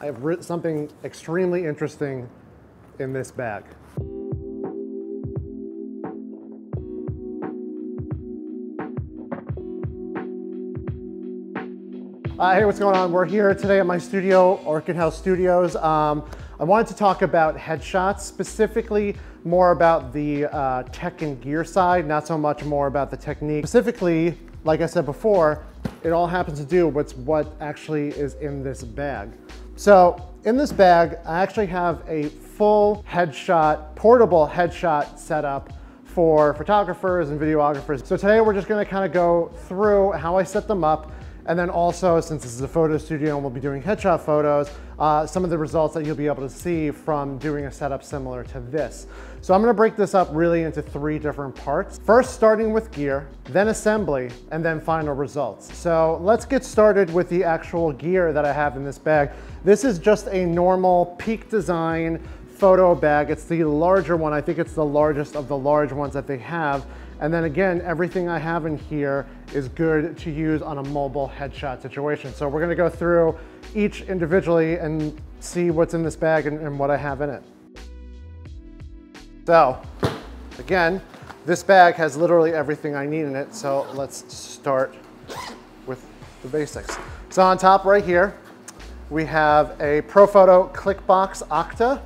I have something extremely interesting in this bag. Hey, what's going on? We're here today at my studio, Orchid House Studios. I wanted to talk about headshots, specifically more about the tech and gear side, not so much more about the technique. Specifically, like I said before, it all happens to do with what actually is in this bag. So in this bag, I actually have a full headshot, portable headshot setup for photographers and videographers. So today we're just gonna kind of go through how I set them up. And then also, since this is a photo studio and we'll be doing headshot photos, some of the results that you'll be able to see from doing a setup similar to this. So I'm gonna break this up really into 3 different parts. First, starting with gear, then assembly, and then final results. So let's get started with the actual gear that I have in this bag. This is just a normal Peak Design photo bag. It's the larger one. I think it's the largest of the large ones that they have. And then again, everything I have in here is good to use on a mobile headshot situation. So we're gonna go through each individually and see what's in this bag and what I have in it. So again, this bag has literally everything I need in it. So let's start with the basics. So on top right here, we have a Profoto ClickBox Octa.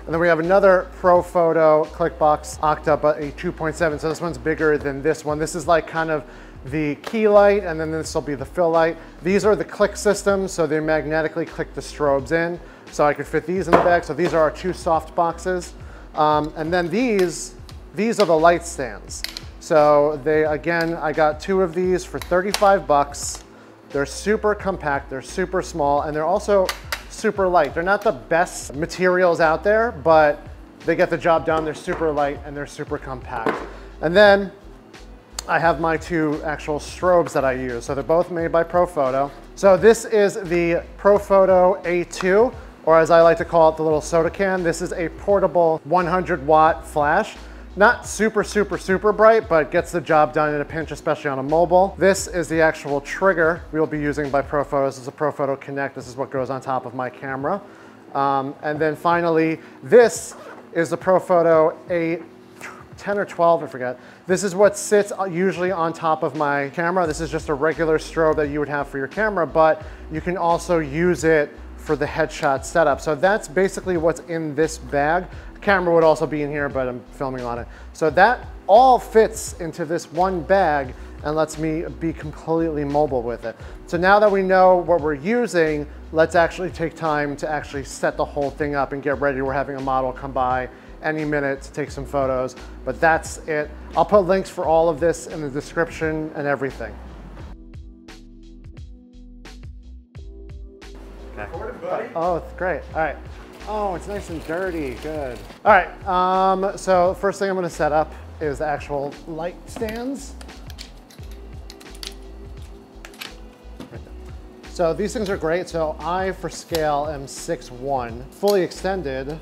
And then we have another Profoto ClickBox Octa, but a 2.7. So this one's bigger than this one. This is like kind of the key light, and then this will be the fill light. These are the click systems, so they magnetically click the strobes in. So I could fit these in the bag. So these are our 2 soft boxes. And then these are the light stands. So they, again, I got 2 of these for 35 bucks. They're super compact, they're super small, and they're also super light. They're not the best materials out there, but they get the job done. They're super light and they're super compact. And then I have my 2 actual strobes that I use. So they're both made by Profoto. So this is the Profoto A2, or as I like to call it, the little soda can. This is a portable 100-watt flash. Not super, super, super bright, but gets the job done in a pinch, especially on a mobile. This is the actual trigger we'll be using by Profoto. This is a Profoto Connect. This is what goes on top of my camera. And then finally, this is the Profoto A10 or 12, I forget. This is what sits usually on top of my camera. This is just a regular strobe that you would have for your camera, but you can also use it for the headshot setup. So that's basically what's in this bag. Camera would also be in here, but I'm filming on it. So that all fits into this one bag and lets me be completely mobile with it. So now that we know what we're using, let's actually take time to actually set the whole thing up and get ready. We're having a model come by any minute to take some photos, but that's it. I'll put links for all of this in the description and everything. Okay. Oh, it's great. All right. Oh, it's nice and dirty, good. All right, so first thing I'm gonna set up is the actual light stands. So these things are great. So I, for scale, am 6'1", fully extended.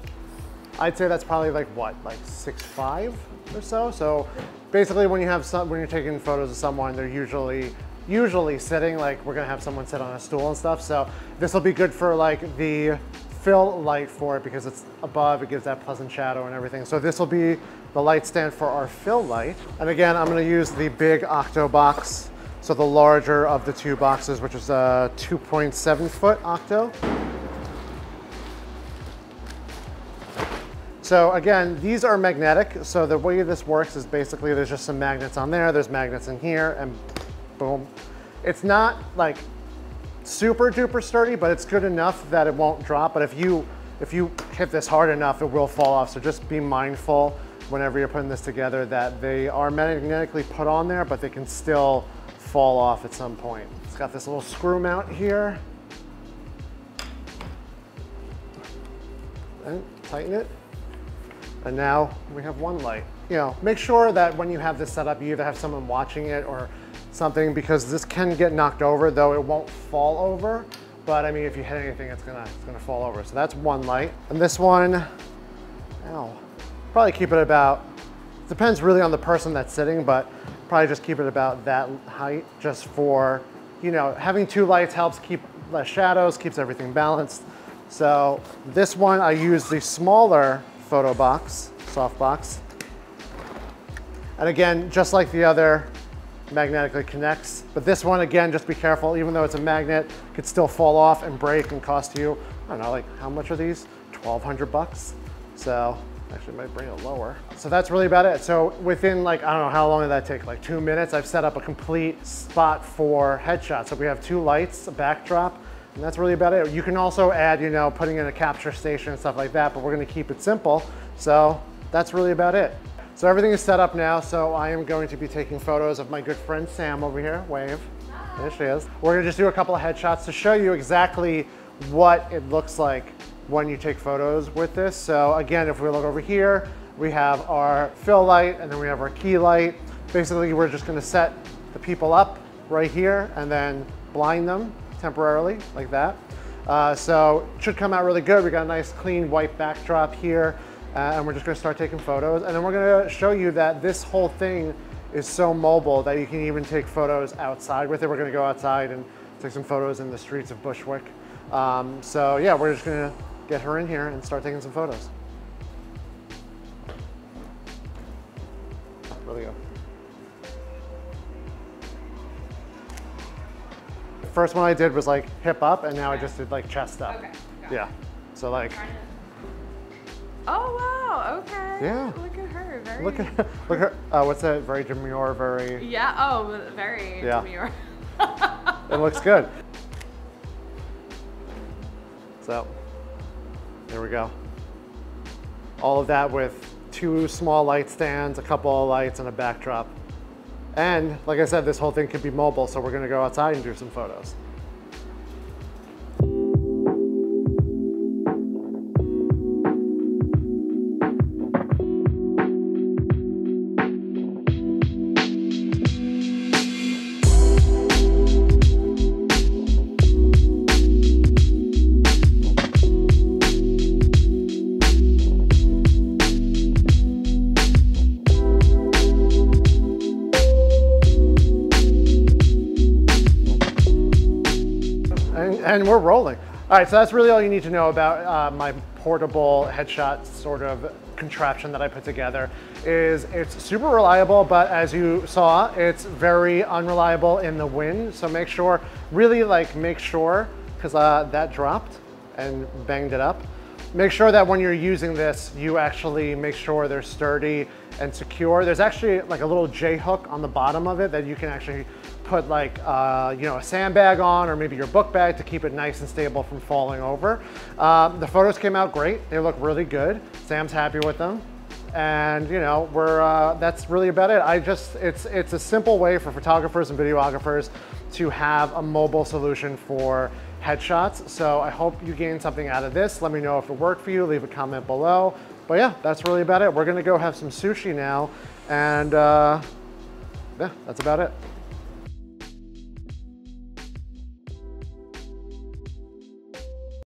I'd say that's probably like what, like 6'5" or so. So basically when you're taking photos of someone, they're usually sitting, like we're gonna have someone sit on a stool and stuff. So this will be good for like the fill light for it because it's above, it gives that pleasant shadow and everything. So this will be the light stand for our fill light. And again, I'm gonna use the big Octo box. So the larger of the 2 boxes, which is a 2.7 foot Octo. So again, these are magnetic. So the way this works is basically there's just some magnets on there, there's magnets in here, and boom. It's not like super duper sturdy, but it's good enough that it won't drop. But if you hit this hard enough, it will fall off. So just be mindful whenever you're putting this together that they are magnetically put on there, but they can still fall off at some point. It's got this little screw mount here. And tighten it. And now we have one light. You know, make sure that when you have this set up, you either have someone watching it or something, because this can get knocked over, though it won't fall over. But I mean, if you hit anything, it's gonna fall over. So that's one light. And this one, probably keep it about, depends really on the person that's sitting, but probably just keep it about that height, just for, you know, having 2 lights helps keep less shadows, keeps everything balanced. So this one, I use the smaller photo box, soft box. And again, just like the other, magnetically connects. But this one, again, just be careful. Even though it's a magnet, it could still fall off and break and cost you, I don't know, like how much are these? 1,200 bucks. So actually might bring it lower. So that's really about it. So within like, I don't know, how long did that take? Like 2 minutes, I've set up a complete spot for headshots. So we have 2 lights, a backdrop, and that's really about it. You can also add, you know, putting in a capture station and stuff like that, but we're gonna keep it simple. So that's really about it. So everything is set up now, so I am going to be taking photos of my good friend Sam over here. Wave. Hi. There she is. We're gonna just do a couple of headshots to show you exactly what it looks like when you take photos with this. So again, if we look over here, we have our fill light and then we have our key light. Basically, we're just gonna set the people up right here and then blind them temporarily like that. So it should come out really good. We got a nice clean white backdrop here. And we're just gonna start taking photos. And then we're gonna show you that this whole thing is so mobile that you can even take photos outside with it. We're gonna go outside and take some photos in the streets of Bushwick. So yeah, we're just gonna get her in here and start taking some photos. Really go. The first one I did was like hip up, and now I just did like chest up. Okay. Yeah. So like. Oh wow, okay. Yeah. Look at her, very. Look at her. What's that? Very demure, very. Yeah. Oh, very demure. It looks good. So, there we go. All of that with 2 small light stands, a couple of lights, and a backdrop. And like I said, this whole thing could be mobile, so we're going to go outside and do some photos. And we're rolling. All right, so that's really all you need to know about my portable headshot sort of contraption that I put together. It's super reliable, but as you saw, it's very unreliable in the wind. So make sure, really like make sure, because that dropped and banged it up. Make sure that when you're using this, you actually make sure they're sturdy and secure. There's actually like a little J-hook on the bottom of it that you can actually put like you know, a sandbag on, or maybe your book bag, to keep it nice and stable from falling over. The photos came out great. They look really good. Sam's happy with them. And you know, that's really about it. It's a simple way for photographers and videographers to have a mobile solution for headshots. So I hope you gained something out of this. Let me know if it worked for you. Leave a comment below. But yeah, that's really about it. We're gonna go have some sushi now. And yeah, that's about it.